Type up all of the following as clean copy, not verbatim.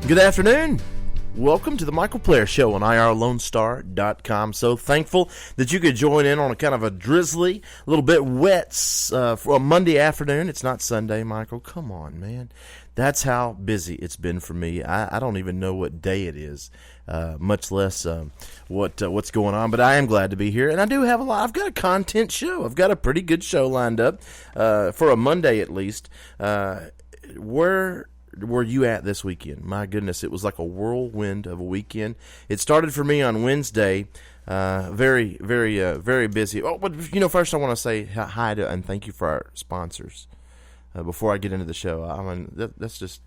Good afternoon. Welcome to the Michael Player Show on IRLoneStar.com. So thankful that you could join in on a kind of a drizzly, a little bit wet for a Monday afternoon. It's not Sunday, Michael. Come on, man. That's how busy it's been for me. I don't even know what day it is, much less what's going on. But I am glad to be here, and I do have a lot. I've got a content show. I've got a pretty good show lined up for a Monday at least. Where were you at this weekend? My goodness, it was like a whirlwind of a weekend. It started for me on Wednesday. Very busy. Oh, but first I want to say hi to and thank you for our sponsors. Before I get into the show, I mean that's just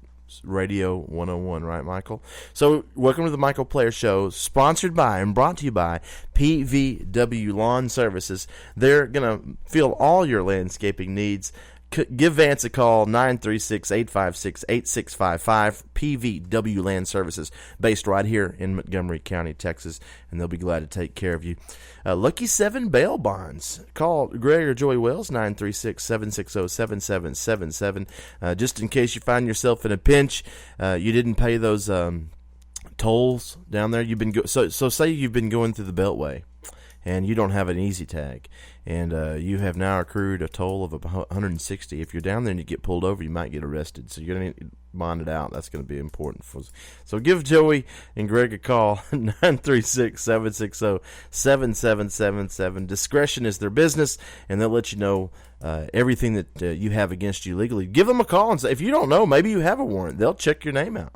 Radio 101, right, Michael? So, welcome to the Michael Player Show, sponsored by and brought to you by PVW Lawn Services. They're gonna fill all your landscaping needs. Give Vance a call, 936-856-8655, PVW Land Services, based right here in Montgomery County, Texas, and they'll be glad to take care of you. Lucky 7 bail bonds. Call Greg or Joey Wells, 936-760-7777, just in case you find yourself in a pinch. You didn't pay those tolls down there. So say you've been going through the Beltway, and you don't have an easy tag, and you have now accrued a toll of $160. If you're down there and you get pulled over, you might get arrested. So you're going to bond it out. That's going to be important. So give Joey and Greg a call, 936-760-7777. Discretion is their business, and they'll let you know everything that you have against you legally. Give them a call and say, if you don't know, maybe you have a warrant. They'll check your name out.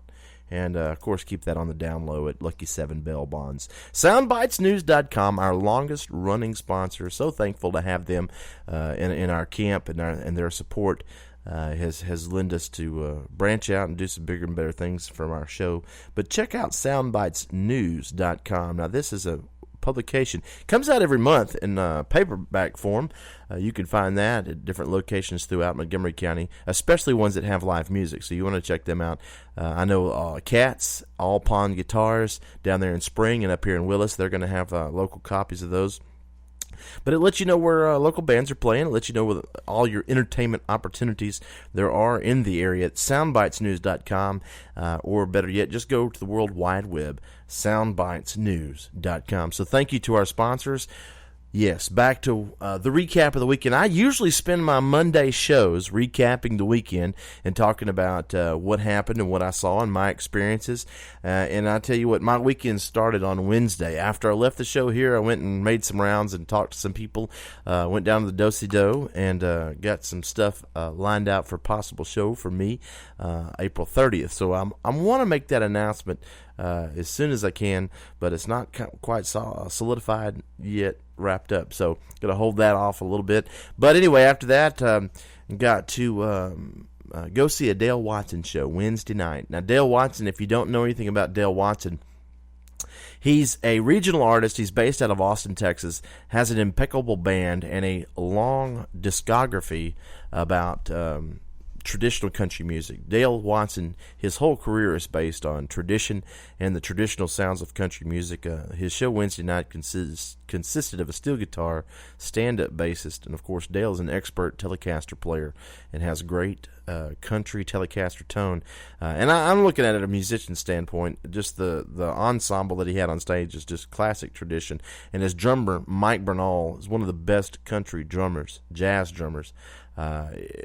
And, of course, keep that on the down low at Lucky 7 Bail Bonds. SoundBitesNews.com, our longest-running sponsor. So thankful to have them in our camp, and their support has lent us to branch out and do some bigger and better things from our show. But check out SoundBitesNews.com. Now, this is a publication. Comes out every month in paperback form. You can find that at different locations throughout Montgomery County, especially ones that have live music. So you want to check them out. I know Cats, All Pawn Guitars down there in Spring and up here in Willis. They're going to have local copies of those. But it lets you know where local bands are playing. It lets you know where all your entertainment opportunities there are in the area at SoundBitesNews.com, or better yet, just go to the World Wide Web, SoundBitesNews.com. So thank you to our sponsors. Yes, back to the recap of the weekend. I usually spend my Monday shows recapping the weekend and talking about what happened and what I saw and my experiences. And I tell you what, my weekend started on Wednesday. After I left the show here, I went and made some rounds and talked to some people. Went down to the Do-Si-Do and got some stuff lined out for a possible show for me April 30th. So I want to make that announcement as soon as I can, but it's not quite solidified yet, wrapped up, so gonna hold that off a little bit. But anyway, after that, got to go see a Dale Watson show Wednesday night. Now, Dale Watson, if you don't know anything about Dale Watson, he's a regional artist. He's based out of Austin, Texas, has an impeccable band and a long discography about traditional country music. Dale Watson, his whole career is based on tradition and the traditional sounds of country music. His show Wednesday night consisted of a steel guitar, stand-up bassist, and of course Dale is an expert Telecaster player and has great country Telecaster tone. And I'm looking at it at a musician standpoint. Just the ensemble that he had on stage is just classic tradition. And his drummer, Mike Bernal, is one of the best country drummers, jazz drummers.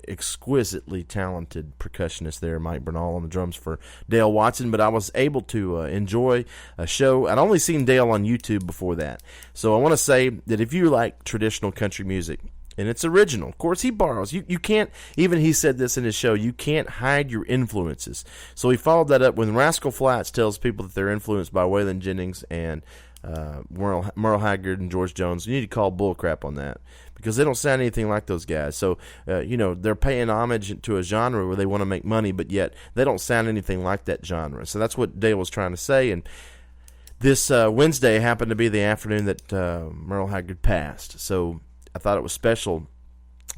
Exquisitely talented percussionist there, Mike Bernal, on the drums for Dale Watson. But I was able to enjoy a show. I'd only seen Dale on YouTube before that. So I want to say that if you like traditional country music, and it's original, of course he borrows. You can't, even he said this in his show, you can't hide your influences. So he followed that up when Rascal Flatts tells people that they're influenced by Waylon Jennings and Merle Haggard and George Jones. You need to call bullcrap on that, because they don't sound anything like those guys. So, they're paying homage to a genre where they want to make money, but yet they don't sound anything like that genre. So that's what Dale was trying to say. And this Wednesday happened to be the afternoon that Merle Haggard passed. So I thought it was special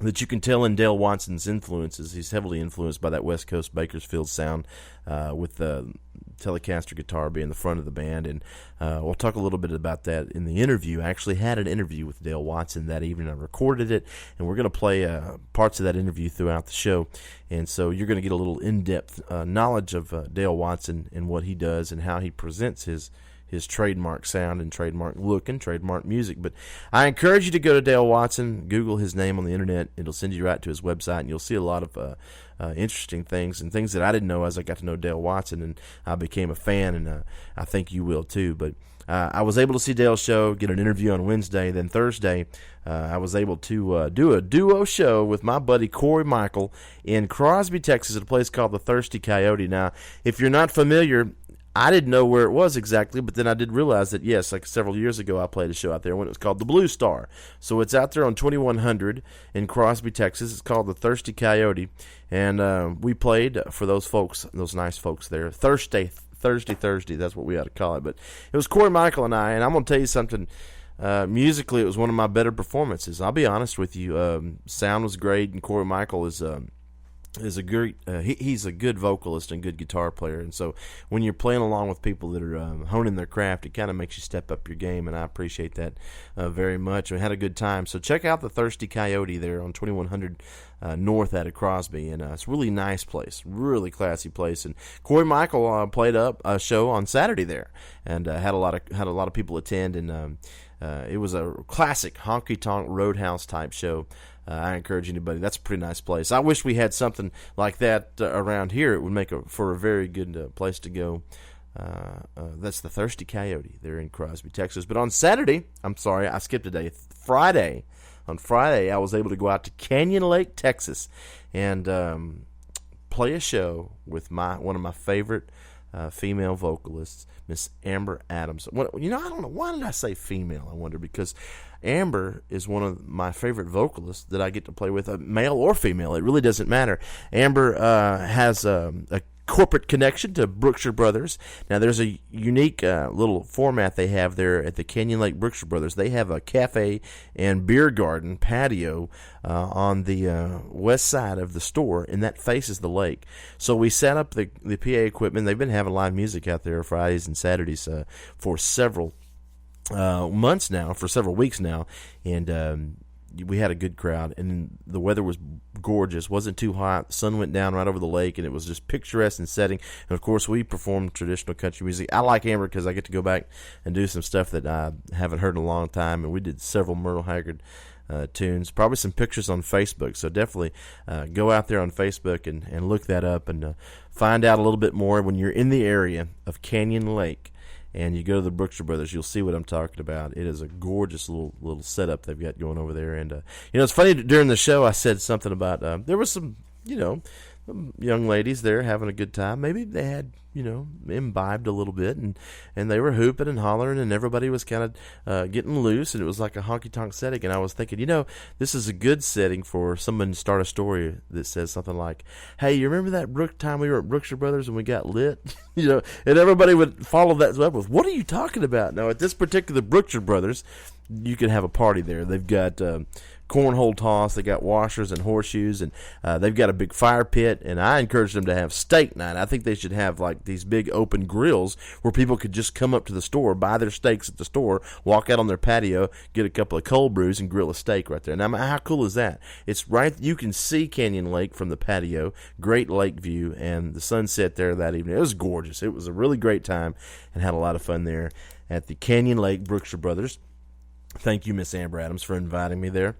that you can tell in Dale Watson's influences. He's heavily influenced by that West Coast Bakersfield sound, with the Telecaster guitar being the front of the band. And we'll talk a little bit about that in the interview. I actually had an interview with Dale Watson that evening. I recorded it, and we're going to play parts of that interview throughout the show. And so you're going to get a little in-depth knowledge of Dale Watson and what he does and how he presents his trademark sound and trademark look and trademark music. But I encourage you to go to Dale Watson, Google his name on the internet. It'll send you right to his website, and you'll see a lot of interesting things and things that I didn't know as I got to know Dale Watson, and I became a fan, and I think you will too. But I was able to see Dale's show, get an interview on Wednesday. Then Thursday, I was able to do a duo show with my buddy Corey Michael in Crosby, Texas, at a place called the Thirsty Coyote. Now, if you're not familiar, I didn't know where it was exactly, but then I did realize that, yes, like several years ago, I played a show out there when it was called the Blue Star. So it's out there on 2100 in Crosby, Texas. It's called the Thirsty Coyote, and we played for those folks, those nice folks there. Thursday, that's what we ought to call it. But it was Corey Michael and I'm going to tell you something. Musically, it was one of my better performances. I'll be honest with you. Sound was great, and Corey Michael is a great he's a good vocalist and good guitar player, and so when you're playing along with people that are honing their craft, it kind of makes you step up your game, and I appreciate that very much. I had a good time. So check out the Thirsty Coyote there on 2100 north out of Crosby, and it's a really nice place, really classy place. And Corey Michael played up a show on Saturday there, and had a lot of people attend, and it was a classic honky-tonk roadhouse type show. I encourage anybody. That's a pretty nice place. I wish we had something like that around here. It would make for a very good place to go. That's the Thirsty Coyote there in Crosby, Texas. But on Saturday, I'm sorry, I skipped a day. On Friday, I was able to go out to Canyon Lake, Texas, and play a show with one of my favorite female vocalists, Miss Amber Adams. I don't know, why did I say female, I wonder, because Amber is one of my favorite vocalists that I get to play with, male or female. It really doesn't matter. Amber has a corporate connection to Brookshire Brothers. Now, there's a unique little format they have there at the Canyon Lake Brookshire Brothers. They have a cafe and beer garden patio on the west side of the store, and that faces the lake. So we set up the PA equipment. They've been having live music out there Fridays and Saturdays for several months now, for several weeks now, and we had a good crowd, and the weather was gorgeous. Wasn't too hot. The sun went down right over the lake, and it was just picturesque and setting. And of course, we performed traditional country music. I like Amber because I get to go back and do some stuff that I haven't heard in a long time, and we did several Merle Haggard tunes. Probably some pictures on Facebook, so definitely go out there on Facebook and look that up and find out a little bit more. When you're in the area of Canyon Lake and you go to the Brookshire Brothers, you'll see what I'm talking about. It is a gorgeous little setup they've got going over there. And it's funny, during the show I said something about there was some young ladies there having a good time. Maybe they had imbibed a little bit, and they were hooping and hollering, and everybody was kind of getting loose, and it was like a honky-tonk setting. And I was thinking, this is a good setting for someone to start a story that says something like, hey, you remember that time we were at Brookshire Brothers and we got lit? And everybody would follow that up with, what are you talking about? Now, at this particular Brookshire Brothers, you can have a party there. They've got cornhole toss, they got washers and horseshoes, and they've got a big fire pit, and I encourage them to have steak night. I think they should have like these big open grills where people could just come up to the store, buy their steaks at the store, walk out on their patio, get a couple of cold brews, and grill a steak right there. Now, how cool is that? It's right, you can see Canyon Lake from the patio, great lake view, and the sunset there that evening. It was gorgeous. It was a really great time, and had a lot of fun there at the Canyon Lake Brookshire Brothers. Thank you, Miss Amber Adams, for inviting me there.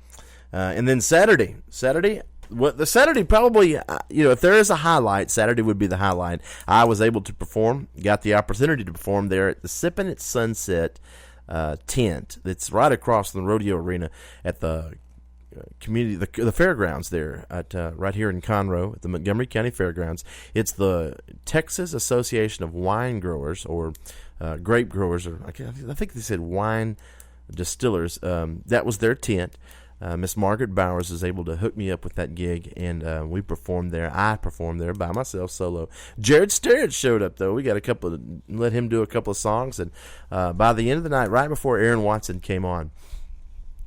And then Saturday, probably, if there is a highlight, Saturday would be the highlight. I was able to perform, got the opportunity to perform there at the Sippin' at Sunset tent that's right across from the rodeo arena at the community, the fairgrounds there at right here in Conroe at the Montgomery County Fairgrounds. It's the Texas Association of Wine Growers, or grape growers, or I think they said wine distillers. That was their tent. Miss Margaret Bowers is able to hook me up with that gig, and we performed there. I performed there by myself, solo. Jared Starrett showed up, though. We got let him do a couple of songs, and by the end of the night, right before Aaron Watson came on,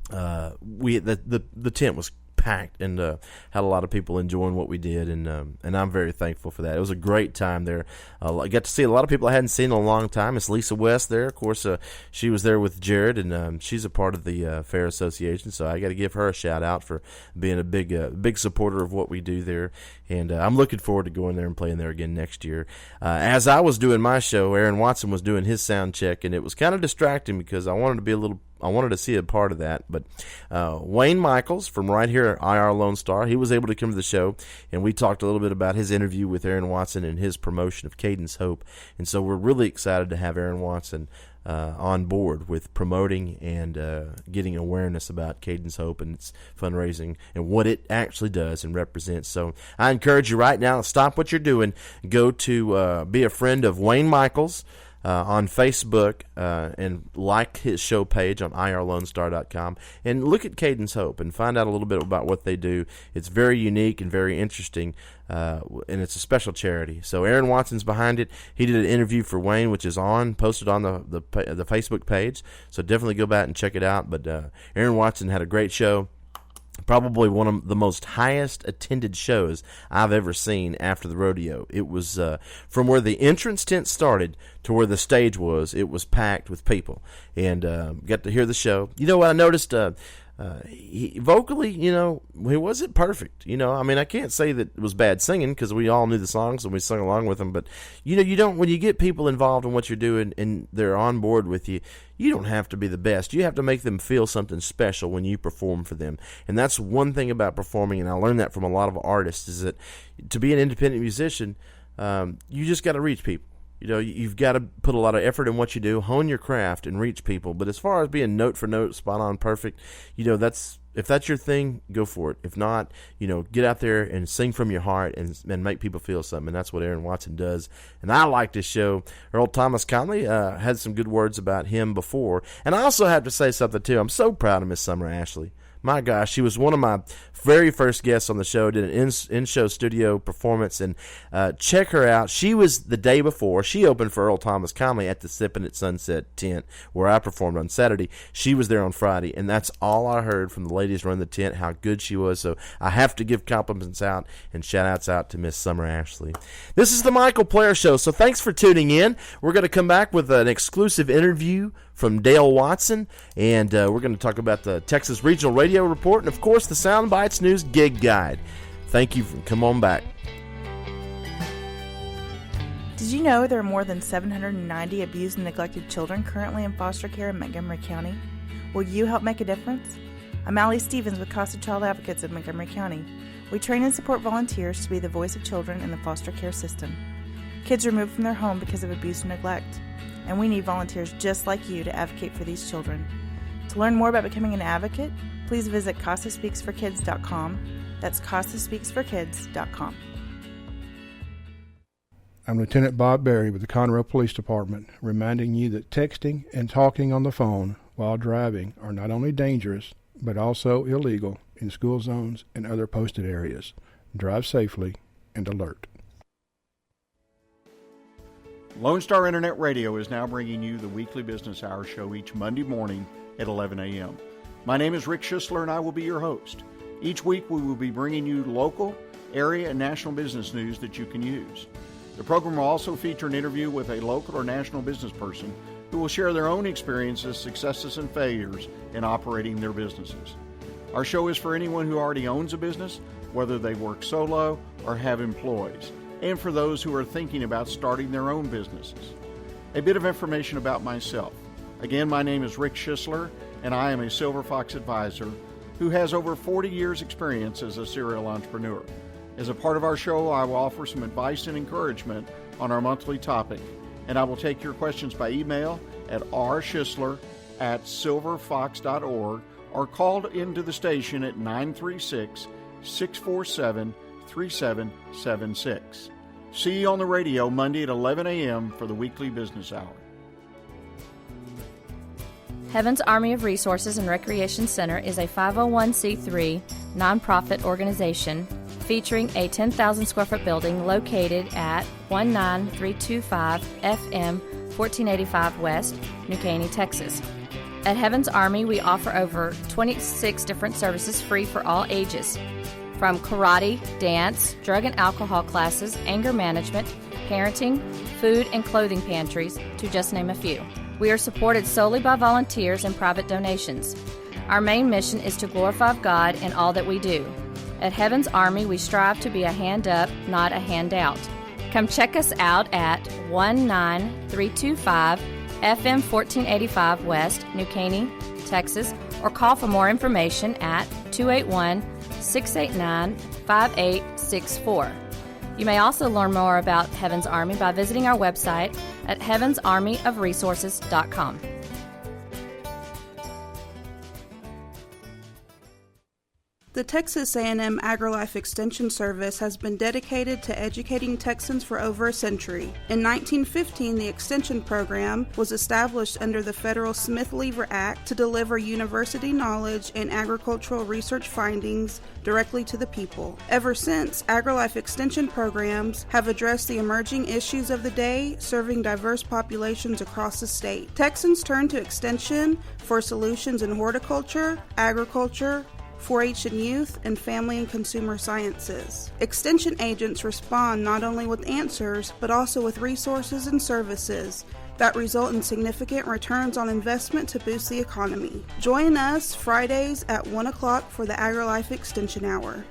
the tent was packed, and had a lot of people enjoying what we did, and I'm very thankful for that. It was a great time there. I got to see a lot of people I hadn't seen in a long time. It's Lisa West there, of course. She was there with Jared, and she's a part of the Fair Association, so I got to give her a shout out for being a big supporter of what we do there. And I'm looking forward to going there and playing there again next year. As I was doing my show, Aaron Watson was doing his sound check, and it was kind of distracting because I wanted to see a part of that. But Wayne Michaels from right here at IR Lone Star, he was able to come to the show, and we talked a little bit about his interview with Aaron Watson and his promotion of Cadence Hope. And so we're really excited to have Aaron Watson on board with promoting and getting awareness about Cadence Hope and its fundraising and what it actually does and represents. So I encourage you right now, stop what you're doing, go to be a friend of Wayne Michaels on Facebook and like his show page on irlonestar.com, and look at Cadence Hope and find out a little bit about what they do. It's very unique and very interesting, and it's a special charity. So Aaron Watson's behind it. He did an interview for Wayne, which is posted on the Facebook page, so definitely go back and check it out. But Aaron Watson had a great show. Probably one of the most highest attended shows I've ever seen after the rodeo. It was from where the entrance tent started to where the stage was. It was packed with people, and got to hear the show. You know what I noticed? Vocally, he wasn't perfect. I mean, I can't say that it was bad singing because we all knew the songs and we sung along with them. But you don't, when you get people involved in what you're doing and they're on board with you, you don't have to be the best. You have to make them feel something special when you perform for them. And that's one thing about performing, and I learned that from a lot of artists, is that to be an independent musician, you just got to reach people. You've got to put a lot of effort in what you do, hone your craft, and reach people. But as far as being note for note, spot on, perfect, if that's your thing, go for it. If not, get out there and sing from your heart and make people feel something. And that's what Aaron Watson does. And I like this show. Earl Thomas Conley had some good words about him before. And I also have to say something, too. I'm so proud of Miss Summer Ashley. My gosh, she was one of my very first guests on the show, did an in-show studio performance, and check her out. She was the day before. She opened for Earl Thomas Conley at the Sippin' at Sunset tent where I performed on Saturday. She was there on Friday, and that's all I heard from the ladies running the tent, how good she was. So I have to give compliments out and shout-outs out to Miss Summer Ashley. This is the Michael Player Show, so thanks for tuning in. We're going to come back with an exclusive interview from Dale Watson, and we're going to talk about the Texas Regional Radio Report and, of course, the Sound Bites News Gig Guide. Thank you. Come on back. Did you know there are more than 790 abused and neglected children currently in foster care in Montgomery County? Will you help make a difference? I'm Allie Stevens with Casa Child Advocates of Montgomery County. We train and support volunteers to be the voice of children in the foster care system. Kids are removed from their home because of abuse and neglect, and we need volunteers just like you to advocate for these children. To learn more about becoming an advocate, please visit CasaSpeaksForKids.com. That's CasaSpeaksForKids.com. I'm Lieutenant Bob Berry with the Conroe Police Department, reminding you that texting and talking on the phone while driving are not only dangerous, but also illegal in school zones and other posted areas. Drive safely and alert. Lone Star Internet Radio is now bringing you the weekly business hour show each Monday morning at 11 a.m. My name is Rick Schissler, and I will be your host. Each week we will be bringing you local, area, and national business news that you can use. The program will also feature an interview with a local or national business person who will share their own experiences, successes, and failures in operating their businesses. Our show is for anyone who already owns a business, whether they work solo or have employees, and for those who are thinking about starting their own businesses. A bit of information about myself. Again, my name is Rick Schissler, and I am a Silver Fox advisor who has over 40 years' experience as a serial entrepreneur. As a part of our show, I will offer some advice and encouragement on our monthly topic, and I will take your questions by email at rschissler@silverfox.org or call into the station at 936-647-3776. See you on the radio Monday at 11 a.m. for the weekly business hour. Heaven's Army of Resources and Recreation Center is a 501c3 nonprofit organization featuring a 10,000 square foot building located at 19325 FM 1485 West, New Caney, Texas. At Heaven's Army, we offer over 26 different services free for all ages, from karate, dance, drug and alcohol classes, anger management, parenting, food and clothing pantries, to just name a few. We are supported solely by volunteers and private donations. Our main mission is to glorify God in all that we do. At Heaven's Army, we strive to be a hand up, not a handout. Come check us out at 19325 FM 1485 West, New Caney, Texas, or call for more information at 281-689-5864. You may also learn more about Heaven's Army by visiting our website at heavensarmyofresources.com. The Texas A&M AgriLife Extension Service has been dedicated to educating Texans for over a century. In 1915, the Extension Program was established under the federal Smith-Lever Act to deliver university knowledge and agricultural research findings directly to the people. Ever since, AgriLife Extension programs have addressed the emerging issues of the day, serving diverse populations across the state. Texans turn to Extension for solutions in horticulture, agriculture, 4-H and youth, and family and consumer sciences. Extension agents respond not only with answers, but also with resources and services that result in significant returns on investment to boost the economy. Join us Fridays at 1 o'clock for the AgriLife Extension Hour.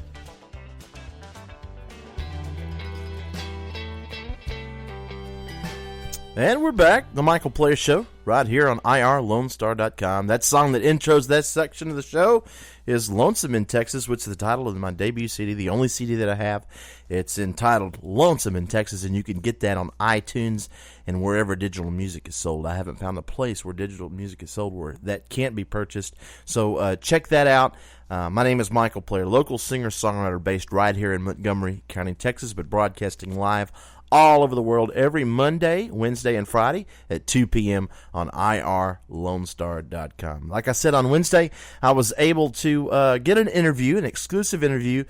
And we're back, the Michael Player Show, right here on IRLoneStar.com. That song that intros that section of the show is Lonesome in Texas, which is the title of my debut CD, the only CD that I have. It's entitled Lonesome in Texas, and you can get that on iTunes and wherever digital music is sold. I haven't found a place where digital music is sold where that can't be purchased. So check that out. My name is Michael Player, local singer-songwriter based right here in Montgomery County, Texas, but broadcasting live all over the world every Monday, Wednesday, and Friday at 2 p.m. on IRLoneStar.com. Like I said, on Wednesday, I was able to get an interview, an exclusive interview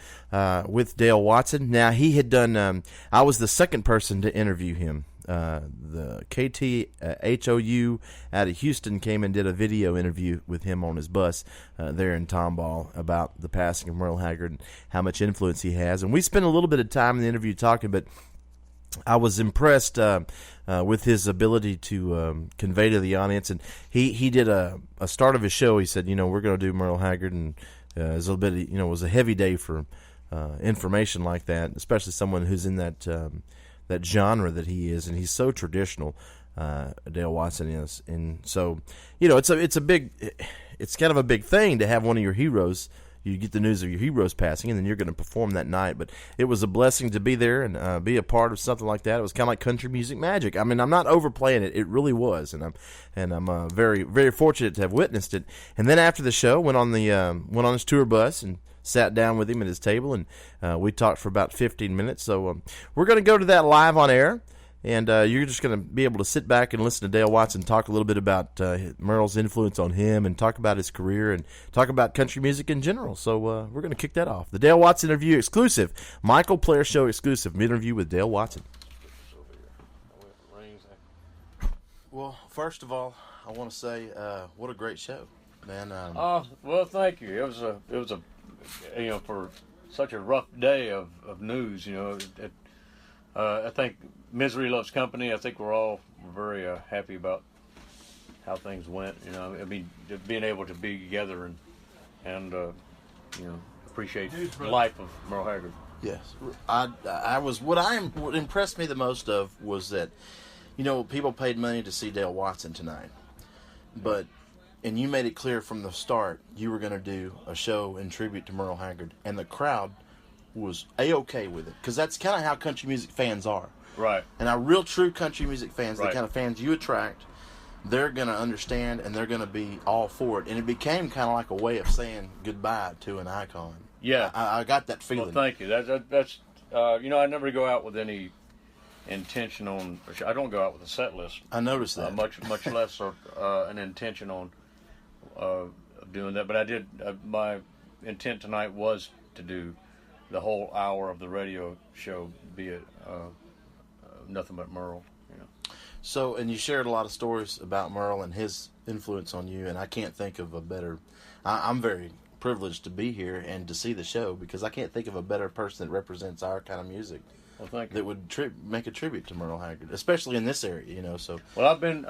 with Dale Watson. Now, he had done, I was the second person to interview him. The KTHOU out of Houston came and did a video interview with him on his bus there in Tomball about the passing of Merle Haggard and how much influence he has. And we spent a little bit of time in the interview talking, but I was impressed with his ability to convey to the audience, and he did a start of his show. He said, we're going to do Merle Haggard, and it was a little bit, it was a heavy day for information like that, especially someone who's in that that genre that he is, and he's so traditional. Dale Watson is, and so it's kind of a big thing to have one of your heroes. You get the news of your heroes passing, and then you're going to perform that night. But it was a blessing to be there and be a part of something like that. It was kind of like country music magic. I mean, I'm not overplaying it; it really was, and I'm very, very fortunate to have witnessed it. And then after the show, went on his tour bus and sat down with him at his table, and we talked for about 15 minutes. So we're going to go to that live on air. And you're just going to be able to sit back and listen to Dale Watson talk a little bit about Merle's influence on him and talk about his career and talk about country music in general. So we're going to kick that off. The Dale Watson interview exclusive, Michael Player Show exclusive interview with Dale Watson. Well, first of all, I want to say what a great show, man. Well, thank you. It was a for such a rough day of news, I think misery loves company. I think we're all very happy about how things went. Being able to be together and appreciate the life of Merle Haggard. Yes, what impressed me the most of was that, people paid money to see Dale Watson tonight, and you made it clear from the start you were going to do a show in tribute to Merle Haggard, and the crowd was A-okay with it, because that's kind of how country music fans are. Right. And our real true country music fans, right, the kind of fans you attract, they're going to understand and they're going to be all for it. And it became kind of like a way of saying goodbye to an icon. Yeah. I got that feeling. Well, thank you. That's I never go out with any intention on, I don't go out with a set list. I noticed that. Much less an intention on doing that. But I did, my intent tonight was to do the whole hour of the radio show, be it nothing but Merle. So, and you shared a lot of stories about Merle and his influence on you, and I can't think of a better. I'm very privileged to be here and to see the show because I can't think of a better person that represents our kind of music. Well, thank you. That would make a tribute to Merle Haggard, especially in this area, you know. So well, I've been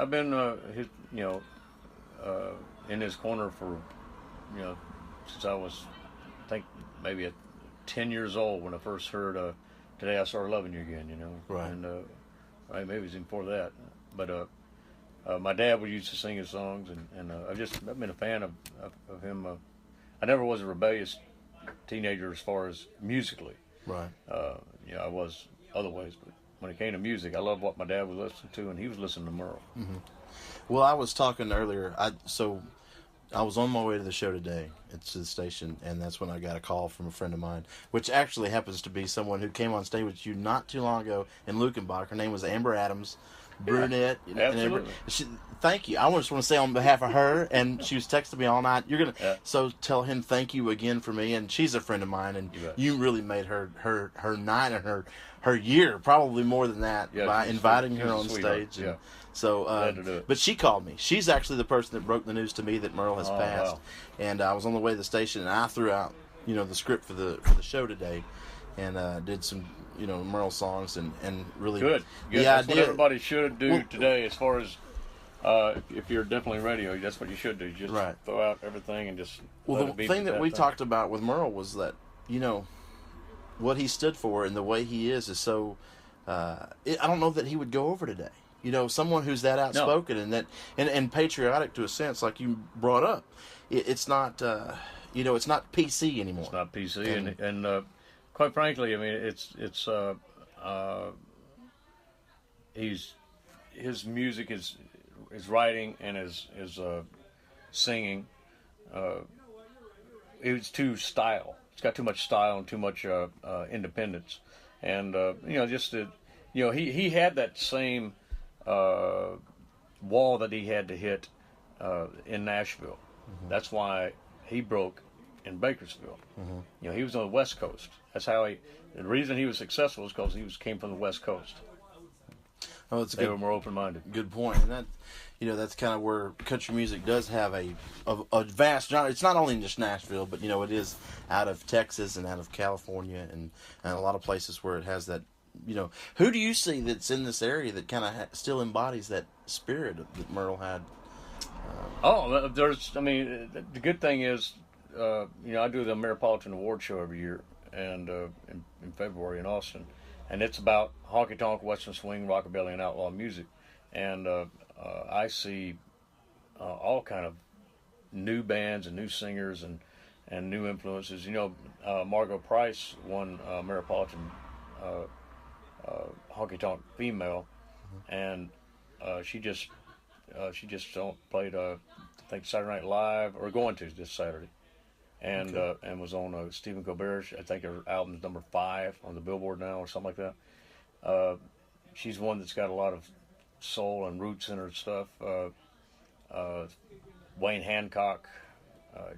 his, in his corner for since I was, I think maybe 10 years old when I first heard Today I Started Loving You Again, you know. Right. And right, maybe it was even before that, but my dad would used to sing his songs, and I've been a fan of him. I never was a rebellious teenager as far as musically. right. I was other ways, but when it came to music, I loved what my dad was listening to, and he was listening to Merle. Mm-hmm. Well, I was talking earlier. I was on my way to the show today. It's to the station, and that's when I got a call from a friend of mine, which actually happens to be someone who came on stage with you not too long ago in Lukenbach. Her name was Amber Adams, brunette. Yeah, absolutely. Thank you. I just want to say on behalf of her, and she was texting me all night. So tell him thank you again for me, and she's a friend of mine, and you really made her night and her year, probably more than that, by inviting her on stage. And so, but she called me. She's actually the person that broke the news to me that Merle has passed. Wow. And I was on the way to the station, and I threw out, the script for the show today, and did some, Merle songs, and really good. That's what everybody should do today, as far as if you're definitely radio. That's what you should do. Just throw out everything and just. Well, the thing that we talked about with Merle was that what he stood for and the way he is so. I don't know that he would go over today. Someone who's that outspoken and that and patriotic to a sense, like you brought up. It's not it's not PC anymore. It's not PC, and quite frankly, I mean, his music is writing and his singing. It's too style. It's got too much style and too much independence, and he had that same wall that he had to hit in Nashville. Mm-hmm. That's why he broke in Bakersfield. Mm-hmm. He was on the West Coast. That's how the reason he was successful is because he came from the West Coast. Oh, they were more open-minded. Good point. And that, that's kind of where country music does have a vast genre. It's not only in just Nashville, but it is out of Texas and out of California and a lot of places where it has that. Who do you see that's in this area that kind of still embodies that spirit that Merle had? The good thing is, I do the Metropolitan Award Show every year, and in February in Austin, and it's about honky-tonk, western swing, rockabilly, and outlaw music, and I see all kind of new bands and new singers and new influences. Margot Price won Metropolitan honky-tonk female, and she just played I think Saturday Night Live, or going to this Saturday, and was on Stephen Colbert. I think her album's number 5 on the Billboard now or something like that. She's one that's got a lot of soul and roots in her stuff. Wayne Hancock,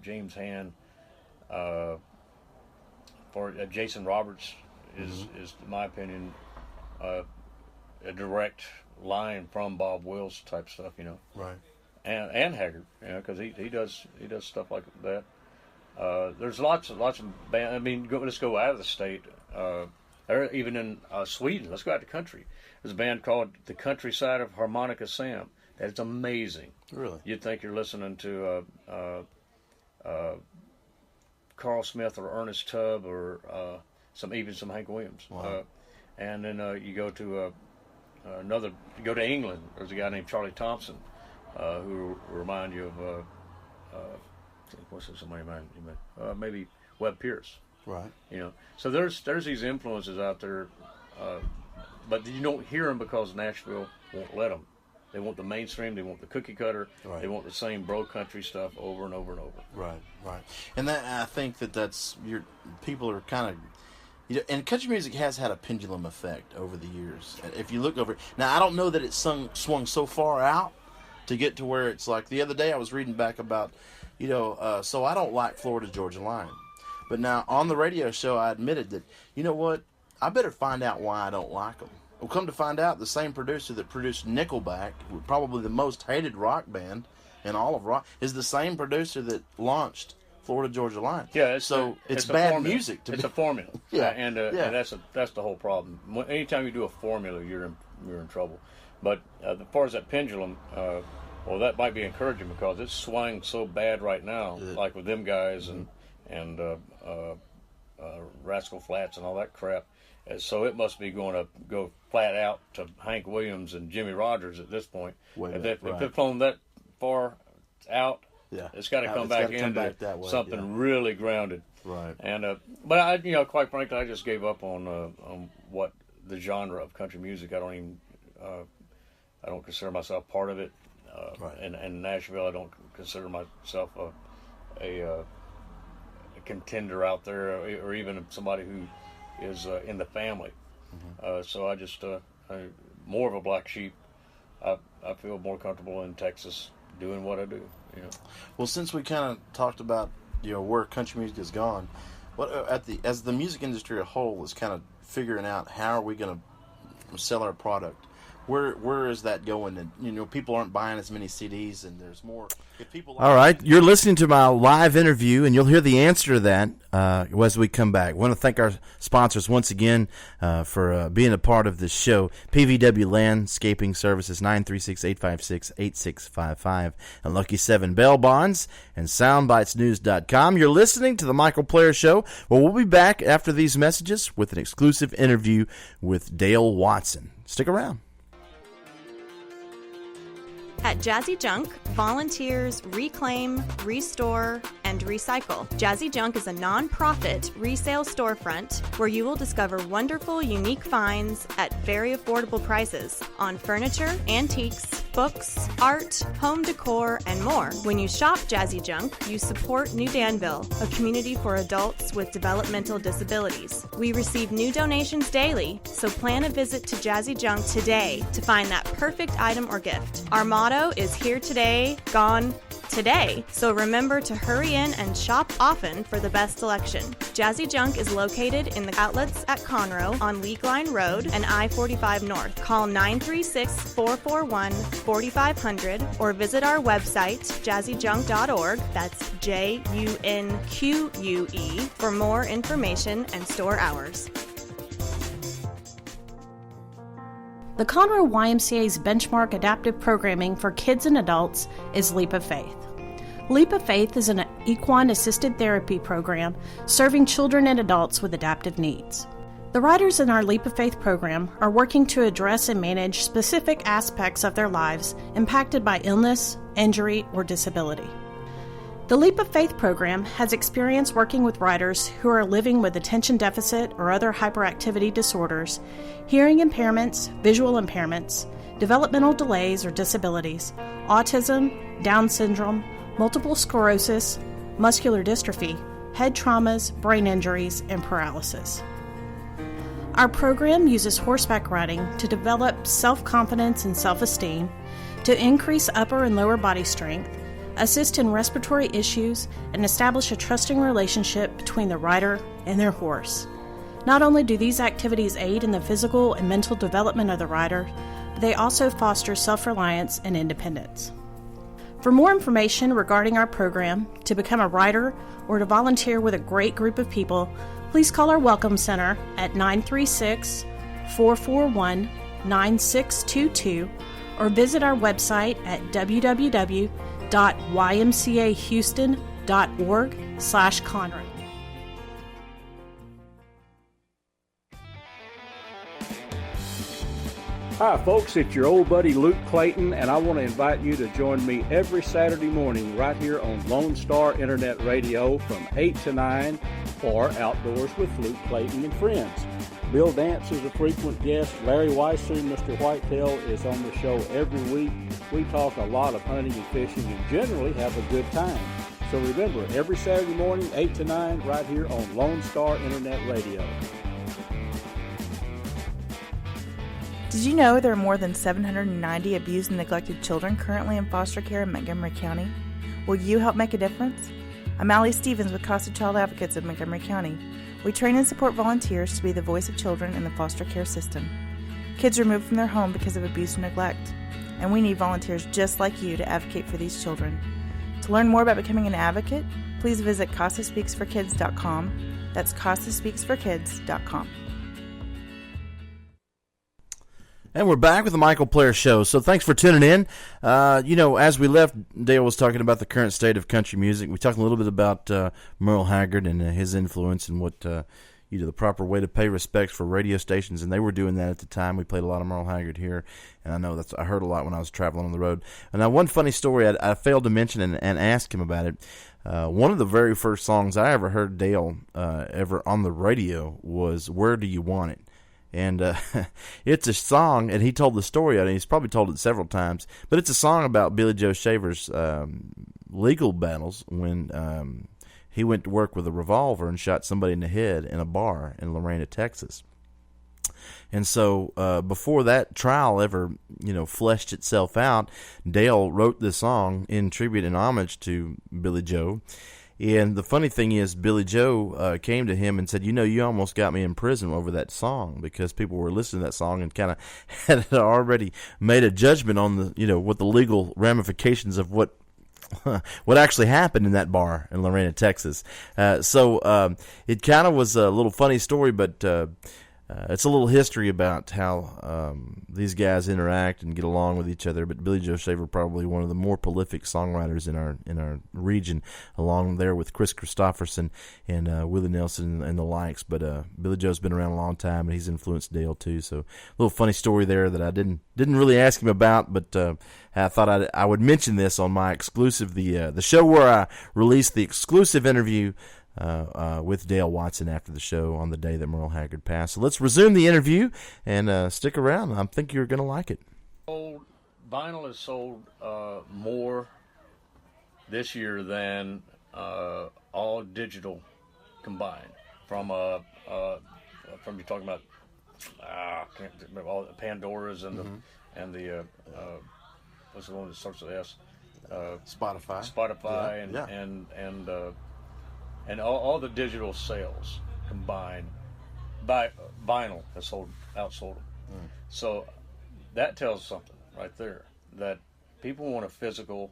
James Hand, for Jason Roberts is in my opinion a direct line from Bob Wills type stuff, Right. And Haggard, because he does stuff like that. There's lots of bands. I mean, let's go out of the state. Or even in Sweden, let's go out to country. There's a band called The Countryside of Harmonica Sam. That's amazing. Really? You'd think you're listening to Carl Smith or Ernest Tubb or some Hank Williams. Wow. And then you go to England. There's a guy named Charlie Thompson who will remind you of what's somebody maybe Webb Pierce. Right. So there's these influences out there, but you don't hear them because Nashville won't let them. They want the mainstream. They want the cookie cutter. Right. They want the same bro country stuff over and over and over. Right. And that I think that's people are kind of. And country music has had a pendulum effect over the years. If you look over now, I don't know that it swung so far out to get to where it's like the other day I was reading back about, so I don't like Florida Georgia Line, but now on the radio show I admitted that what, I better find out why I don't like them. Well, come to find out, the same producer that produced Nickelback, probably the most hated rock band and all of rock is the same producer that launched Florida Georgia Line. Yeah, it's a bad formula. music. It's a formula. Yeah, and that's the whole problem. Anytime you do a formula, you're in trouble. But as far as that pendulum, well, that might be encouraging because it's swaying so bad right now, like with them guys and Rascal Flatts and all that crap. And so it must be going to go flat out to Hank Williams and Jimmy Rogers at this point. If they've flown that far out, it's got to come back into something really grounded. Right. And but I, quite frankly, I just gave up on what the genre of country music. I don't consider myself part of it. And in Nashville, I don't consider myself a contender out there, or even somebody who is in the family. So I just more of a black sheep. I feel more comfortable in Texas doing what I do. Well, since we kind of talked about where country music has gone, as the music industry as a whole is kind of figuring out how are we going to sell our product. Where is that going? And people aren't buying as many CDs, and there's more. All right, you're listening to my live interview, and you'll hear the answer to that as we come back. I want to thank our sponsors once again for being a part of this show. PVW Landscaping Services, 936-856-8655, and Lucky 7 Bail Bonds, and SoundBitesNews.com. You're listening to the Michael Player Show. Well, we'll be back after these messages with an exclusive interview with Dale Watson. Stick around. At Jazzy Junk, volunteers reclaim, restore, and recycle. Jazzy Junk is a non-profit resale storefront where you will discover wonderful, unique finds at very affordable prices on furniture, antiques, books, art, home decor, and more. When you shop Jazzy Junk, you support New Danville, a community for adults with developmental disabilities. We receive new donations daily, so plan a visit to Jazzy Junk today to find that perfect item or gift. Our motto is here today, gone today. So remember to hurry in and shop often for the best selection. Jazzy Junk is located in the outlets at Conroe on League Line Road and I-45 North. Call 936-441-4500 or visit our website, jazzyjunk.org. That's JUNQUE for more information and store hours. The Conroe YMCA's benchmark adaptive programming for kids and adults is Leap of Faith. Leap of Faith is an equine-assisted therapy program serving children and adults with adaptive needs. The riders in our Leap of Faith program are working to address and manage specific aspects of their lives impacted by illness, injury, or disability. The Leap of Faith program has experience working with riders who are living with attention deficit or other hyperactivity disorders, hearing impairments, visual impairments, developmental delays or disabilities, autism, Down syndrome, multiple sclerosis, muscular dystrophy, head traumas, brain injuries, and paralysis. Our program uses horseback riding to develop self-confidence and self-esteem, to increase upper and lower body strength, assist in respiratory issues, and establish a trusting relationship between the rider and their horse. Not only do these activities aid in the physical and mental development of the rider, but they also foster self-reliance and independence. For more information regarding our program, to become a rider, or to volunteer with a great group of people, please call our Welcome Center at 936-441-9622 or visit our website at www.ymcahouston.org/Conroe. Hi folks, it's your old buddy Luke Clayton, and I want to invite you to join me every Saturday morning right here on Lone Star Internet Radio from 8 to 9 for Outdoors with Luke Clayton and Friends. Bill Dance is a frequent guest. Larry Weisser, Mr. Whitetail, is on the show every week. We talk a lot of hunting and fishing and generally have a good time. So remember, every Saturday morning, 8 to 9, right here on Lone Star Internet Radio. Did you know there are more than 790 abused and neglected children currently in foster care in Montgomery County? Will you help make a difference? I'm Allie Stevens with Casa Child Advocates of Montgomery County. We train and support volunteers to be the voice of children in the foster care system. Kids removed from their home because of abuse or neglect. and we need volunteers just like you to advocate for these children. To learn more about becoming an advocate, please visit CasaSpeaksForKids.com. That's CasaSpeaksForKids.com. And we're back with the Michael Player Show. So thanks for tuning in. As we left, Dale was talking about the current state of country music. We talked a little bit about Merle Haggard and his influence and what the proper way to pay respects for radio stations, and they were doing that at the time. We played a lot of Merle Haggard here, and I know I heard a lot when I was traveling on the road. And now, one funny story I failed to mention and ask him about it. One of the very first songs I ever heard Dale ever on the radio was "Where Do You Want It?" And it's a song, and he told the story of it. He's probably told it several times, but it's a song about Billy Joe Shaver's legal battles when he went to work with a revolver and shot somebody in the head in a bar in Lorena, Texas. And so before that trial ever, fleshed itself out, Dale wrote this song in tribute and homage to Billy Joe. And the funny thing is, Billy Joe came to him and said, you almost got me in prison over that song, because people were listening to that song and kind of had already made a judgment on what the legal ramifications of what actually happened in that bar in Lorena, Texas. So it kind of was a little funny story, but it's a little history about how these guys interact and get along with each other. But Billy Joe Shaver, probably one of the more prolific songwriters in our region, along there with Chris Christopherson and Willie Nelson and the likes. But Billy Joe's been around a long time, and he's influenced Dale too. So a little funny story there that I didn't really ask him about, but I thought I would mention this on my exclusive, the show where I released the exclusive interview with Dale Watson after the show on the day that Merle Haggard passed. So let's resume the interview and stick around. I think you're going to like it. Vinyl has sold more this year than all digital combined. From you're talking about can't remember all the Pandoras and the what's the one that starts with S? Spotify and all the digital sales combined by vinyl has outsold them. So that tells something right there, that people want a physical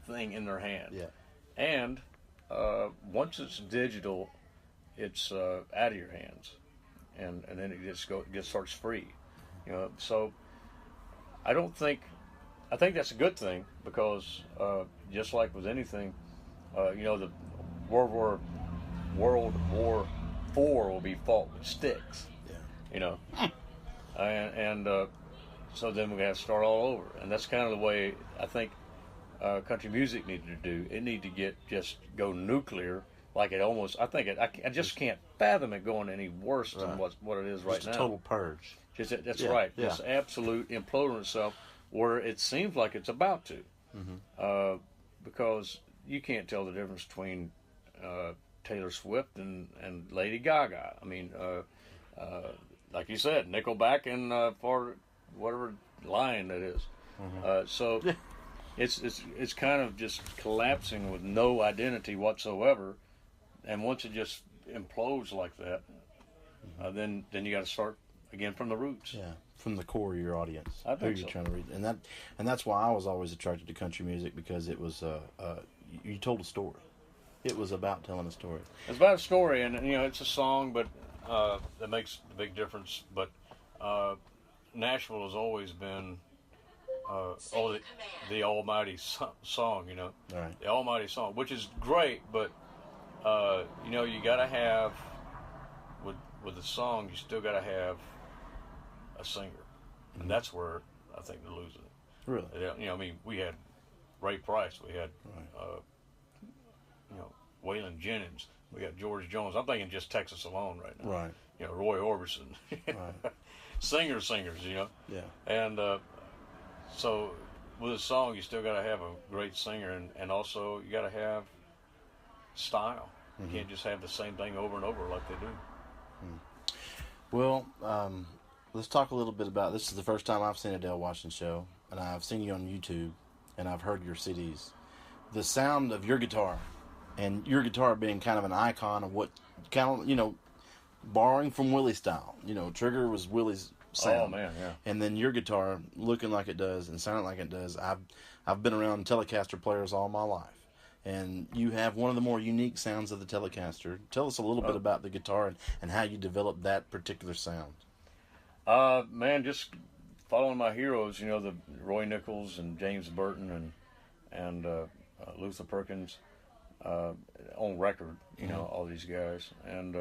thing in their hand. Yeah. And once it's digital, it's out of your hands, and then it starts free. So I think that's a good thing, because just like with anything, the World War IV will be fought with sticks. Yeah. And so then we have to start all over, and that's kind of the way I think country music needed to do. It needed to go nuclear, like it almost. I just can't fathom it going any worse than what it is right now. Just a total purge. That's right. Yeah. Just absolute imploding itself, where it seems like it's about to, because you can't tell the difference between Taylor Swift and Lady Gaga. I mean, like you said, Nickelback and for whatever line that is. So it's kind of just collapsing with no identity whatsoever. And once it just implodes like that, then you got to start again from the roots. Yeah, from the core of your audience. I think who you're trying to reach, and that's why I was always attracted to country music, because it was you told a story. It was about telling a story. It's about a story, and it's a song, but that makes a big difference. But Nashville has always been the almighty song, Right. The almighty song, which is great, but you got to have with a song, you still got to have a singer, and that's where I think they're losing it. Really? We had Ray Price, we had Waylon Jennings, we got George Jones. I'm thinking just Texas alone right now. Right. Roy Orbison. Right. Singers, Yeah. And so with a song, you still got to have a great singer, and also you got to have style. You can't just have the same thing over and over like they do. Well, let's talk a little bit about, this is the first time I've seen a Dale Watson show, and I've seen you on YouTube, and I've heard your CDs. The sound of your guitar, and your guitar being kind of an icon of what kind of, borrowing from Willie's style. Trigger was Willie's sound. Oh man, yeah. And then your guitar looking like it does and sounding like it does. I've been around Telecaster players all my life, and you have one of the more unique sounds of the Telecaster. Tell us a little bit about the guitar and how you developed that particular sound. Man, just following my heroes, the Roy Nichols and James Burton and Luther Perkins on record, all these guys, and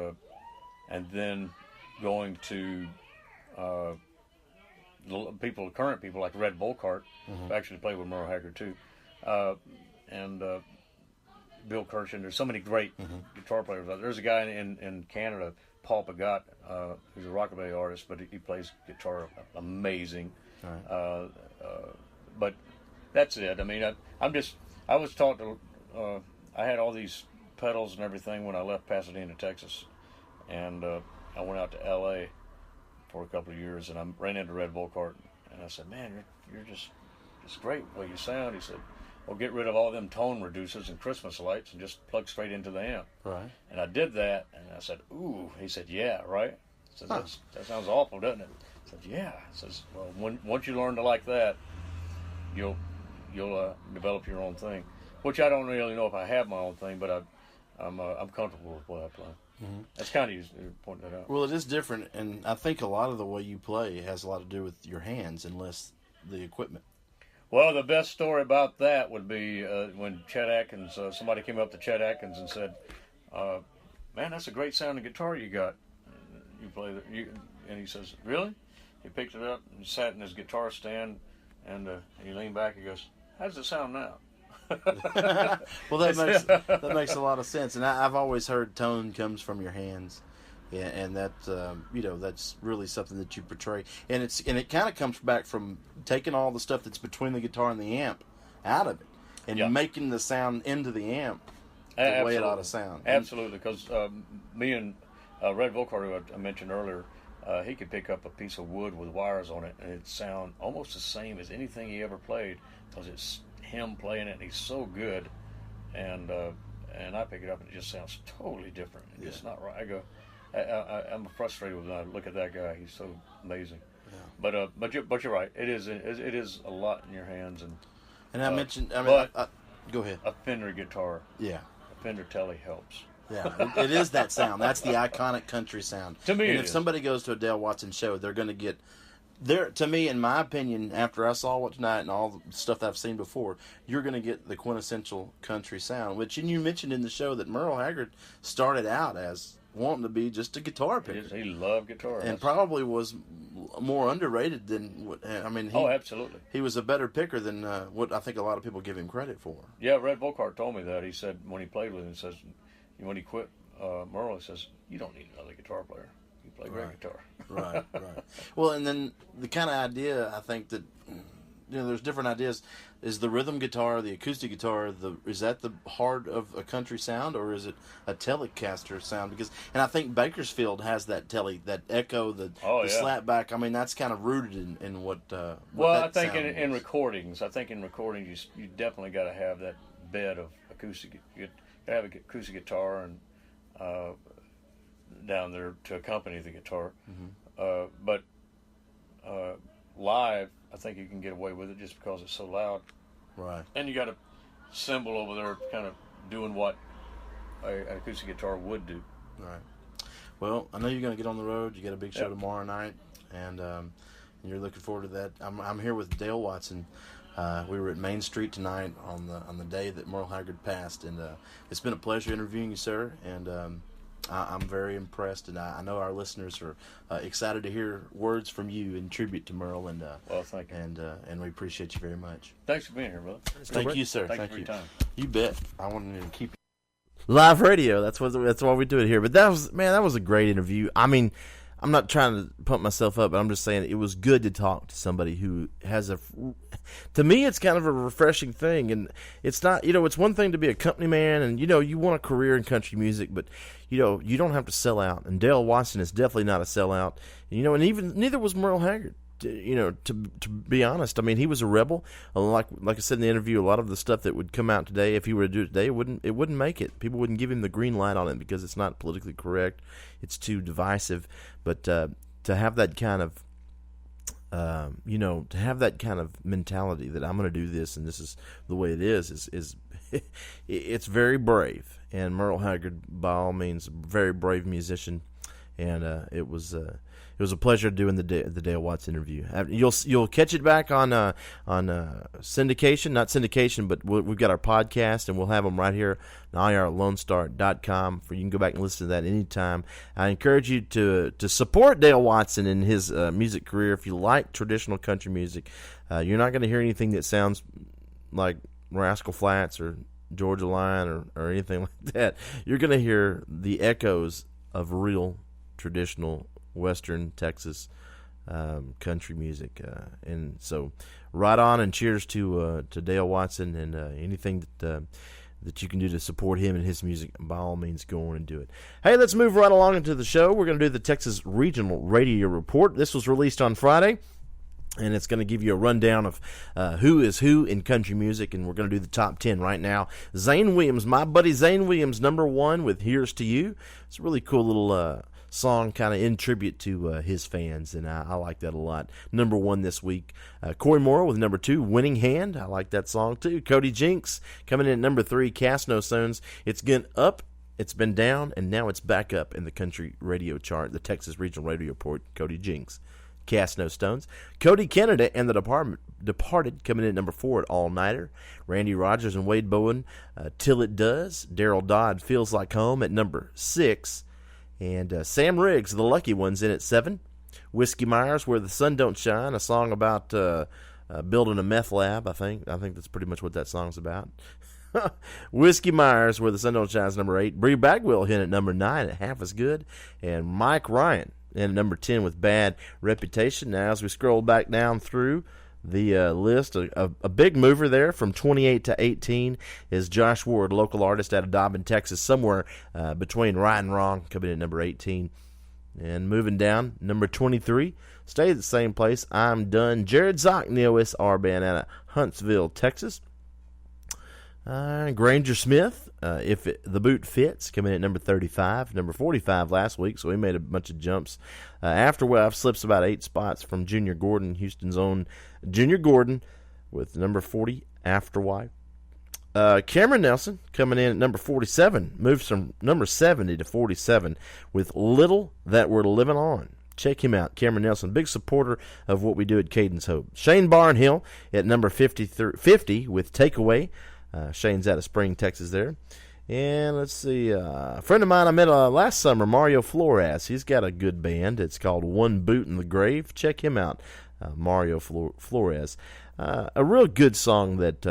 then going to current people like Red Volkart, who actually played with Merle Haggard too, and Bill Kirchen. There's so many great guitar players out there. There's a guy in Canada, Paul Pagat, who's a rockabilly artist, but he plays guitar amazing. Right. But that's it. I mean, I was taught to. I had all these pedals and everything when I left Pasadena, Texas, and I went out to L.A. for a couple of years, and I ran into Red Volkart, and I said, "Man, you're just great the way you sound." He said, "Well, get rid of all them tone reducers and Christmas lights and just plug straight into the amp." Right. And I did that, and I said, "Ooh." He said, "Yeah, right." I said, "That sounds awful, doesn't it?" I said, "Yeah." He says, "Well, once you learn to like that, you'll develop your own thing." Which I don't really know if I have my own thing, but I'm comfortable with what I play. Mm-hmm. That's kind of you pointing that out. Well, it is different, and I think a lot of the way you play has a lot to do with your hands and less the equipment. Well, the best story about that would be when Chet Atkins, somebody came up to Chet Atkins and said, "Man, that's a great sounding guitar you got. You play that?" And he says, "Really?" He picked it up and sat in his guitar stand, and he leaned back and goes, "How does it sound now?" Well, that makes a lot of sense, and I've always heard tone comes from your hands, and that that's really something that you portray, and it kind of comes back from taking all the stuff that's between the guitar and the amp out of it, and making the sound into the amp the way it ought to sound. Absolutely, because me and Red Volkart, who I mentioned earlier, he could pick up a piece of wood with wires on it, and it'd sound almost the same as anything he ever played, because it's him playing it, and he's so good, and I pick it up and it just sounds totally different. It's not right. I go, I'm frustrated when I look at that guy. He's so amazing. Yeah. But you're right. It is a lot in your hands, and I mentioned. Go ahead. A Fender guitar. Yeah. A Fender Tele helps. Yeah, it is that sound. That's the iconic country sound. To me, and if somebody goes to a Dale Watson show, they're going to get. To me, in my opinion, after I saw it tonight and all the stuff that I've seen before, you're going to get the quintessential country sound. Which, and you mentioned in the show that Merle Haggard started out as wanting to be just a guitar picker. He loved guitar, and probably was more underrated than what. I mean, absolutely, he was a better picker than what I think a lot of people give him credit for. Yeah, Red Volkart told me that. He said when he played with him, he says when he quit Merle, he says, "You don't need another guitar player. You play great guitar." Right. Well, and then the kind of idea, I think that, there's different ideas. Is the rhythm guitar, the acoustic guitar, is that the heart of a country sound, or is it a Telecaster sound? And I think Bakersfield has that echo, the slapback. I mean, that's kind of rooted in what. Well, I think in recordings, you definitely got to have that bed of acoustic. You got to have an acoustic guitar and down there to accompany the guitar. Mm-hmm. But live, I think you can get away with it just because it's so loud. Right. And you got a cymbal over there kind of doing what an acoustic guitar would do. Right. Well, I know you're going to get on the road. You got a big show tomorrow night, and you're looking forward to that. I'm here with Dale Watson. We were at Main Street tonight on the day that Merle Haggard passed, and it's been a pleasure interviewing you, sir. And I'm very impressed, and I know our listeners are excited to hear words from you in tribute to Merle. And well, thank you, and we appreciate you very much. Thanks for being here, brother. Thank you, sir. Thank you for your time. You bet. I wanted to keep live radio. That's why we do it here. But that was a great interview. I mean, I'm not trying to pump myself up, but I'm just saying it was good to talk to somebody who has to me, it's kind of a refreshing thing. And it's not, it's one thing to be a company man and, you want a career in country music, but, you don't have to sell out. And Dale Watson is definitely not a sellout. And even neither was Merle Haggard. To be honest, I mean, he was a rebel. Like I said in the interview, a lot of the stuff that would come out today, if he were to do it today, it wouldn't make it. People wouldn't give him the green light on it because it's not politically correct. It's too divisive. But to have that kind of to have that kind of mentality that I'm going to do this and this is the way it is it's very brave. And Merle Haggard, by all means, a very brave musician, and it was a pleasure doing the Dale Watts interview. You'll catch it back on syndication, not syndication, but we've got our podcast, and we'll have them right here on IRLoneStar.com. You can go back and listen to that anytime. I encourage you to support Dale Watson in his music career. If you like traditional country music, you're not going to hear anything that sounds like Rascal Flatts or Georgia Line or anything like that. You're going to hear the echoes of real traditional Western Texas country music, and so right on, and cheers to Dale Watson, and anything that you can do to support him and his music, by all means, go on and do it. Hey, let's move right along into the show. We're going to do the Texas Regional Radio Report. This was released on Friday, and it's going to give you a rundown of who is who in country music, and we're going to do the top 10 right now. Zane Williams, my buddy Zane Williams, number 1 with Here's to You. It's a really cool little song kind of in tribute to his fans, and I like that a lot. Number 1 this week. Corey Morrow with number 2, Winning Hand. I like that song too. Cody Jinks coming in at number 3, Cast No Stones. It's been up, it's been down, and now it's back up in the country radio chart, the Texas Regional Radio Report. Cody Jinks, Cast No Stones. Cody Kennedy and the Departed coming in at number 4 at All Nighter. Randy Rogers and Wade Bowen, Till It Does. Daryl Dodd, Feels Like Home at number 6. And Sam Riggs, The Lucky Ones, in at 7. Whiskey Myers, Where the Sun Don't Shine, a song about building a meth lab, I think. I think that's pretty much what that song's about. Whiskey Myers, Where the Sun Don't Shine, is number 8. Bree Bagwell in at number 9 at Half As Good. And Mike Ryan in at number 10 with Bad Reputation. Now, as we scroll back down through the list, a big mover there from 28 to 18 is Josh Ward, local artist out of Dobbin, Texas, somewhere between Right and Wrong, coming in at number 18. And moving down, number 23, stay at the same place, I'm Done. Jared Zock, the OSR band out of Huntsville, Texas. Granger Smith, If the Boot Fits, coming in at number 35, number 45 last week, so he made a bunch of jumps. Afterwave slips about 8 spots from Junior Gordon, Houston's own Junior Gordon, with number 40, Afterwave. Cameron Nelson coming in at number 47, moves from number 70 to 47 with Little That We're Living On. Check him out, Cameron Nelson, big supporter of what we do at Caden's Hope. Shane Barnhill at number 50 with Takeaway. Shane's out of Spring, Texas there. And let's see, a friend of mine I met last summer, Mario Flores. He's got a good band. It's called One Boot in the Grave. Check him out, Mario Flores. A real good song that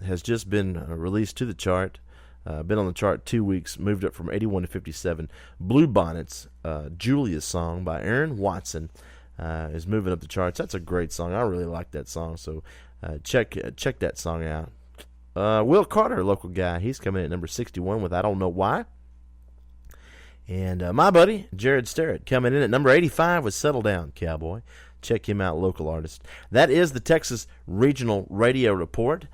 has just been released to the chart. Been on the chart 2 weeks, moved up from 81 to 57. Blue Bonnets, Julia's Song by Aaron Watson, is moving up the charts. That's a great song. I really like that song, so check that song out. Will Carter, local guy, he's coming in at number 61 with I Don't Know Why. And my buddy, Jared Starrett, coming in at number 85 with Settle Down, Cowboy. Check him out, local artist. That is the Texas Regional Radio Report,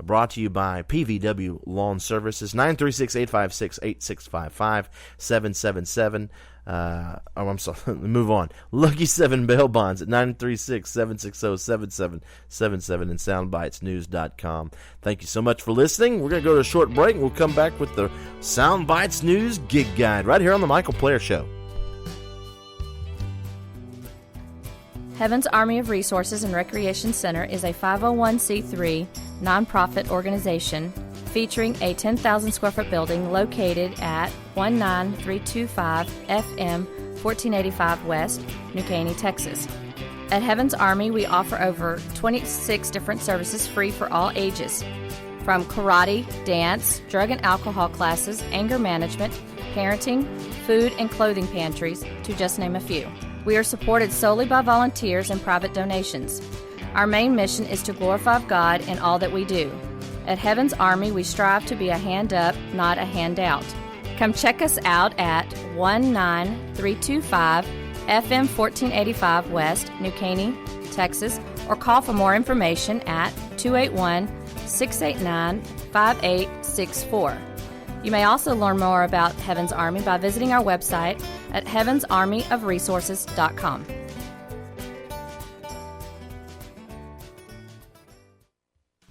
brought to you by PVW Lawn Services, 936-856-8655, 777. I'm sorry, move on. Lucky 7 Bail Bonds at 936-760-7777 and SoundBitesNews.com. Thank you so much for listening. We're going to go to a short break, and we'll come back with the Soundbites News Gig Guide right here on the Michael Player Show. Heaven's Army of Resources and Recreation Center is a 501c3 nonprofit organization featuring a 10,000 square foot building located at 19325 FM 1485 West, New Caney, Texas. At Heaven's Army, we offer over 26 different services free for all ages, from karate, dance, drug and alcohol classes, anger management, parenting, food and clothing pantries, to just name a few. We are supported solely by volunteers and private donations. Our main mission is to glorify God in all that we do. At Heaven's Army, we strive to be a hand up, not a handout. Come check us out at 19325 FM 1485 West, New Caney, Texas, or call for more information at 281-689-5864. You may also learn more about Heaven's Army by visiting our website at heavensarmyofresources.com.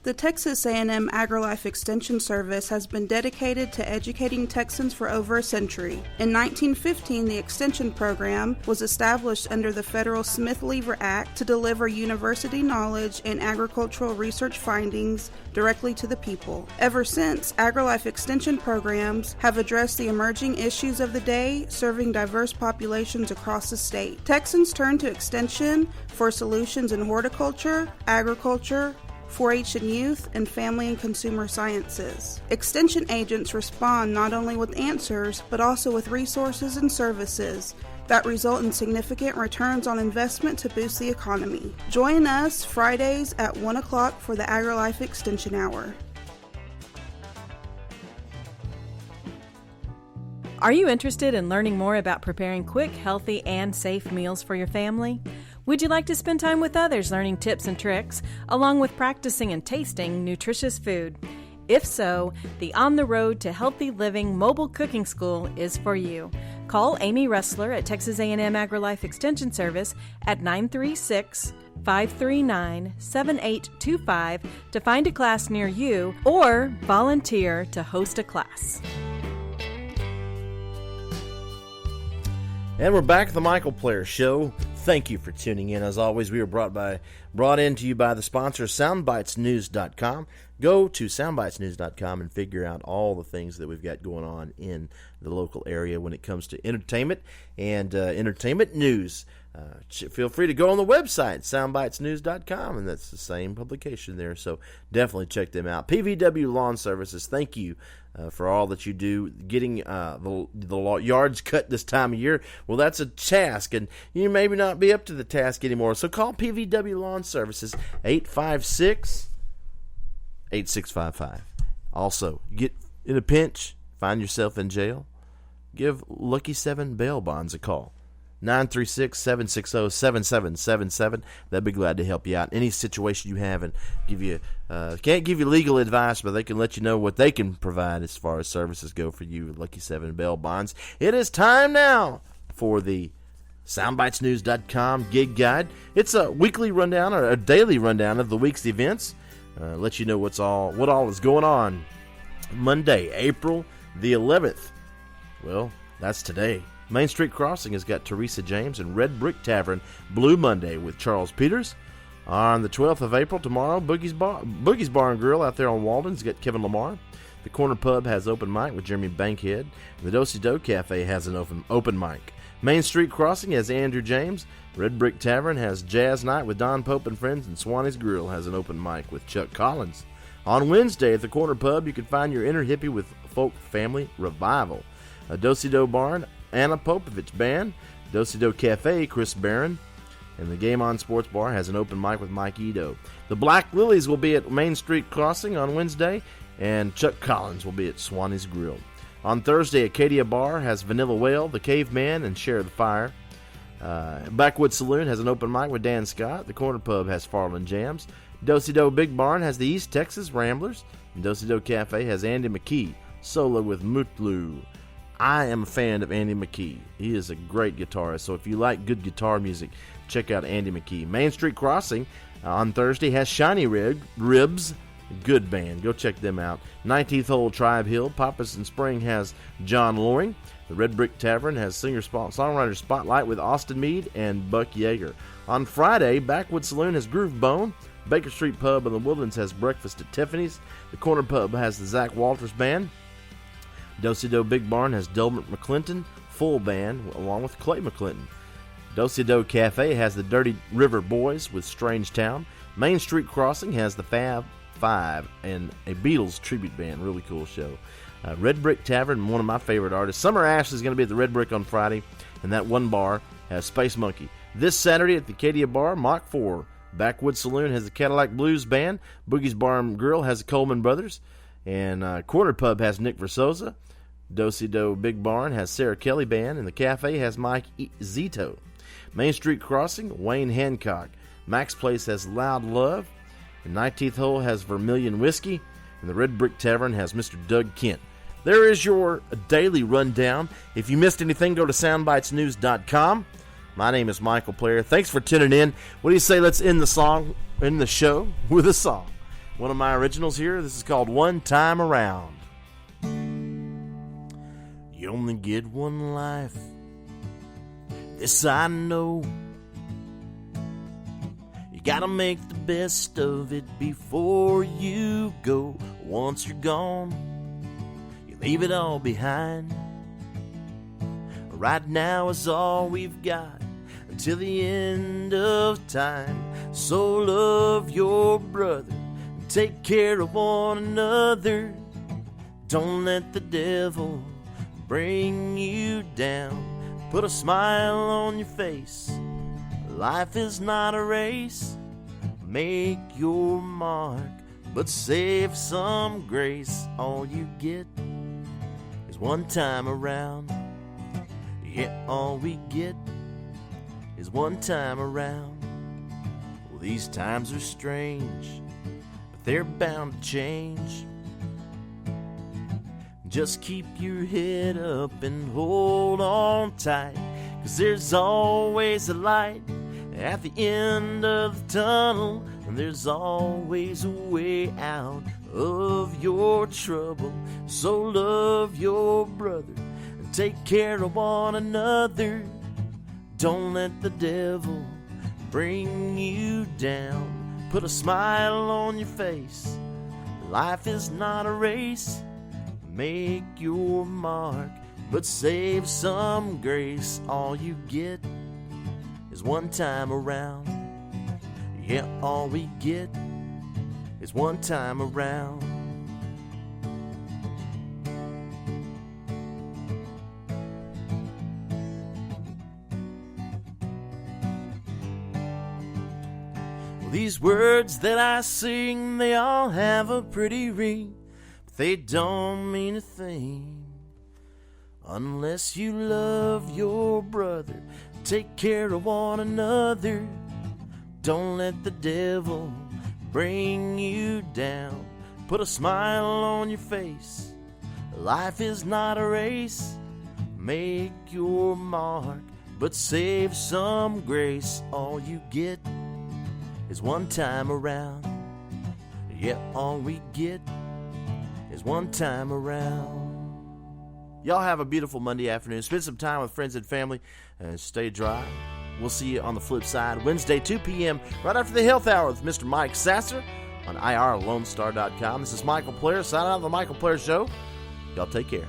The Texas A&M AgriLife Extension Service has been dedicated to educating Texans for over a century. In 1915, the Extension Program was established under the federal Smith-Lever Act to deliver university knowledge and agricultural research findings directly to the people. Ever since, AgriLife Extension programs have addressed the emerging issues of the day, serving diverse populations across the state. Texans turn to Extension for solutions in horticulture, agriculture, 4-H and youth, and family and consumer sciences. Extension agents respond not only with answers, but also with resources and services that result in significant returns on investment to boost the economy. Join us Fridays at 1 o'clock for the AgriLife Extension Hour. Are you interested in learning more about preparing quick, healthy, and safe meals for your family? Would you like to spend time with others learning tips and tricks, along with practicing and tasting nutritious food? If so, the On the Road to Healthy Living Mobile Cooking School is for you. Call Amy Ressler at Texas A&M AgriLife Extension Service at 936-539-7825 to find a class near you or volunteer to host a class. And we're back at the Michael Player Show. Thank you for tuning in. As always, we are brought in to you by the sponsor, SoundBitesNews.com. Go to SoundBitesNews.com and figure out all the things that we've got going on in the local area when it comes to entertainment and entertainment news. Feel free to go on the website, SoundBitesNews.com, and that's the same publication there. So definitely check them out. PVW Lawn Services, thank you for all that you do. Getting the yards cut this time of year, well, that's a task, and you maybe not be up to the task anymore. So call PVW Lawn Services, 856-8655. Also, get in a pinch, find yourself in jail, give Lucky 7 bail bonds a call. 936-760-7777. They'll be glad to help you out. Any situation you have, and give you can't give you legal advice, but they can let you know what they can provide as far as services go for you. Lucky 7 bail bonds. It is time now for the SoundBitesNews.com gig guide. It's a weekly rundown or a daily rundown of the week's events. Let you know what all is going on. Monday, April the 11th. Well, that's today. Main Street Crossing has got Teresa James and Red Brick Tavern Blue Monday with Charles Peters. On the 12th of April, tomorrow, Boogie's Bar and Grill out there on Walden's got Kevin Lamar. The Corner Pub has open mic with Jeremy Bankhead. The Do-Si-Do Cafe has an open mic. Main Street Crossing has Andrew James. Red Brick Tavern has Jazz Night with Don Pope and Friends, and Swanee's Grill has an open mic with Chuck Collins. On Wednesday at the Corner Pub, you can find your inner hippie with Folk Family Revival. A Do-Si-Do Barn, Anna Popovich Band. Do-Si-Do Cafe, Chris Barron. And the Game On Sports Bar has an open mic with Mike Ito. The Black Lilies will be at Main Street Crossing on Wednesday, and Chuck Collins will be at Swanee's Grill. On Thursday, Acadia Bar has Vanilla Whale, The Caveman, and Share the Fire. Backwood Saloon has an open mic with Dan Scott. The Corner Pub has Farland Jams. Do-Si-Do Big Barn has the East Texas Ramblers. And Do-Si-Do Cafe has Andy McKee, solo with Mutlu. I am a fan of Andy McKee. He is a great guitarist, so if you like good guitar music, check out Andy McKee. Main Street Crossing on Thursday has Shiny Ribs, good band. Go check them out. 19th Hole Tribe Hill, Pappas and Spring has John Loring. The Red Brick Tavern has singer-songwriter Spotlight with Austin Meade and Buck Yeager. On Friday, Backwood Saloon has Groove Bone. Baker Street Pub in the Woodlands has Breakfast at Tiffany's. The Corner Pub has the Zach Walters Band. Do-Si-Do Big Barn has Delbert McClinton, full band, along with Clay McClinton. Do-Si-Do Cafe has the Dirty River Boys with Strange Town. Main Street Crossing has the Fab Five and a Beatles tribute band. Really cool show. Red Brick Tavern, one of my favorite artists. Summer Ashley is going to be at the Red Brick on Friday, and that one bar has Space Monkey. This Saturday at the Acadia Bar, Mach 4. Backwood Saloon has the Cadillac Blues Band. Boogie's Bar and Grill has the Coleman Brothers. And Corner Pub has Nick Versosa. Do-Si-Do Big Barn has Sarah Kelly Band, and the Cafe has Mike Zito. Main Street Crossing, Wayne Hancock. Max Place has Loud Love. The 19th Hole has Vermilion Whiskey, and the Red Brick Tavern has Mr. Doug Kent. There is your daily rundown. If you missed anything, go to SoundBitesNews.com. My name is Michael Player. Thanks for tuning in. What do you say? Let's end the show with a song. one of my originals here. This is called One Time Around. You only get one life, this I know. You gotta make the best of it before you go. Once you're gone, you leave it all behind. Right now is all we've got until the end of time. So love your brother and take care of one another. Don't let the devil bring you down. Put a smile on your face. Life is not a race. Make your mark, but save some grace. All you get is one time around. Yeah, all we get is one time around. Well, these times are strange, but they're bound to change. Just keep your head up and hold on tight, 'cause there's always a light at the end of the tunnel, and there's always a way out of your trouble. So love your brother and take care of one another. Don't let the devil bring you down. Put a smile on your face. Life is not a race. Make your mark, but save some grace. All you get is one time around. Yeah, all we get is one time around. Well, these words that I sing, they all have a pretty ring, but they don't mean a thing unless you love your brother. Take care of one another. Don't let the devil bring you down. Put a smile on your face. Life is not a race. Make your mark, but save some grace. All you get is one time around. Yeah, all we get is one time around. Y'all have a beautiful Monday afternoon. Spend some time with friends and family and stay dry. We'll see you on the flip side Wednesday, 2 p.m., right after the Health Hour with Mr. Mike Sasser on IRLoneStar.com. This is Michael Player, signing out of the Michael Player Show. Y'all take care.